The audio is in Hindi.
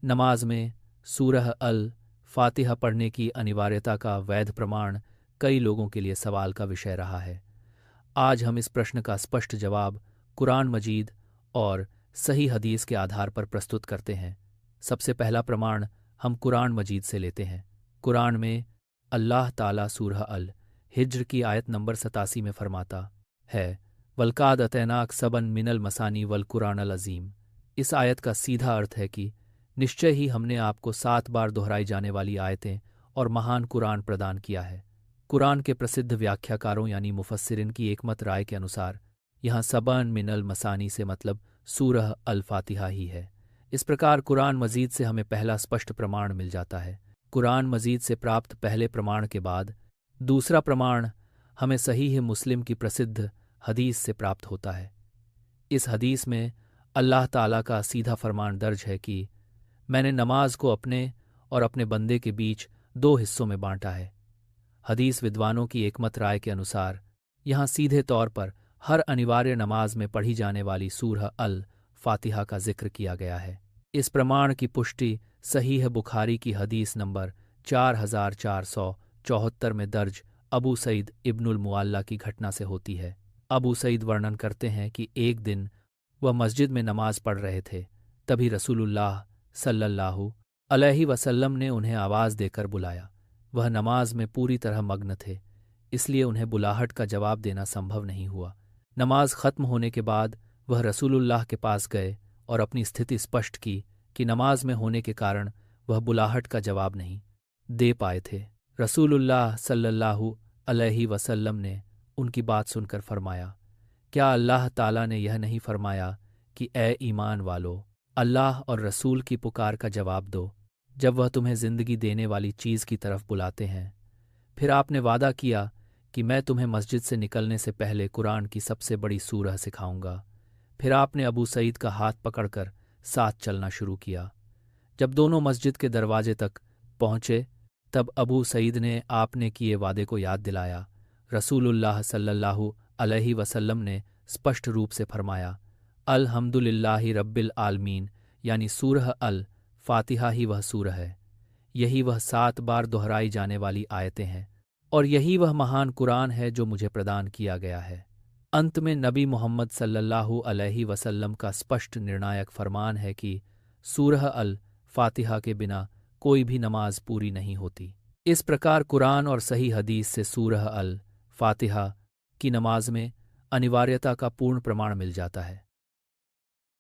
नमाज में सूरह अल फातिहा पढ़ने की अनिवार्यता का वैध प्रमाण कई लोगों के लिए सवाल का विषय रहा है। आज हम इस प्रश्न का स्पष्ट जवाब कुरान मजीद और सही हदीस के आधार पर प्रस्तुत करते हैं। सबसे पहला प्रमाण हम कुरान मजीद से लेते हैं। कुरान में अल्लाह ताला सूरह अल हिज्र की आयत नंबर 87 में फरमाता है, वल्काद अतैनाक सबन मिनल मसानी वल कुरान अल अजीम। इस आयत का सीधा अर्थ है कि निश्चय ही हमने आपको 7 बार दोहराई जाने वाली आयतें और महान कुरान प्रदान किया है। कुरान के प्रसिद्ध व्याख्याकारों यानी मुफस्सिरिन की एकमत राय के अनुसार यहाँ सबन मिनल मसानी से मतलब सूरह अल फातिहा ही है। इस प्रकार कुरान मजीद से हमें पहला स्पष्ट प्रमाण मिल जाता है। कुरान मजीद से प्राप्त पहले प्रमाण के बाद दूसरा प्रमाण हमें सहीह मुस्लिम की प्रसिद्ध हदीस से प्राप्त होता है। इस हदीस में अल्लाह ताला का सीधा फरमान दर्ज है कि मैंने नमाज को अपने और अपने बंदे के बीच 2 हिस्सों में बांटा है। हदीस विद्वानों की एकमत राय के अनुसार यहाँ सीधे तौर पर हर अनिवार्य नमाज में पढ़ी जाने वाली सूरह अल फातिहा का जिक्र किया गया है। इस प्रमाण की पुष्टि सहीह बुखारी की हदीस नंबर 4474 में दर्ज अबू सईद इब्नुल मुअल्ला की घटना से होती है। अबू सईद वर्णन करते हैं कि एक दिन वह मस्जिद में नमाज पढ़ रहे थे, तभी रसूलुल्लाह सल्लल्लाहु अलैहि वसल्लम ने उन्हें आवाज़ देकर बुलाया। वह नमाज में पूरी तरह मग्न थे, इसलिए उन्हें बुलाहट का जवाब देना संभव नहीं हुआ। नमाज खत्म होने के बाद वह रसूलुल्लाह के पास गए और अपनी स्थिति स्पष्ट की कि नमाज में होने के कारण वह बुलाहट का जवाब नहीं दे पाए थे। रसूलुल्लाह सल्लल्लाहु अलैहि वसल्लम ने उनकी बात सुनकर फरमाया, क्या अल्लाह ताला ने यह नहीं फरमाया कि ए ईमान वालो, अल्लाह और रसूल की पुकार का जवाब दो जब वह तुम्हें ज़िंदगी देने वाली चीज़ की तरफ बुलाते हैं। फिर आपने वादा किया कि मैं तुम्हें मस्जिद से निकलने से पहले कुरान की सबसे बड़ी सूरह सिखाऊंगा। फिर आपने अबू सईद का हाथ पकड़कर साथ चलना शुरू किया। जब दोनों मस्जिद के दरवाजे तक पहुँचे तब अबू सईद ने आपने किए वादे को याद दिलाया। रसूलुल्लाह सल्लल्लाहु अलैहि वसल्लम ने स्पष्ट रूप से फरमाया, अल्हम्दुलिल्लाहि रब्बिल आलमीन, यानी सूरह अल फातिहा ही वह सूरह है। यही वह 7 बार दोहराई जाने वाली आयतें हैं और यही वह महान कुरान है जो मुझे प्रदान किया गया है। अंत में नबी मोहम्मद सल्लल्लाहु अलैहि वसल्लम का स्पष्ट निर्णायक फरमान है कि सूरह अल फातिहा के बिना कोई भी नमाज पूरी नहीं होती। इस प्रकार कुरान और सही हदीस से सूरह अल फातिहा की नमाज में अनिवार्यता का पूर्ण प्रमाण मिल जाता है।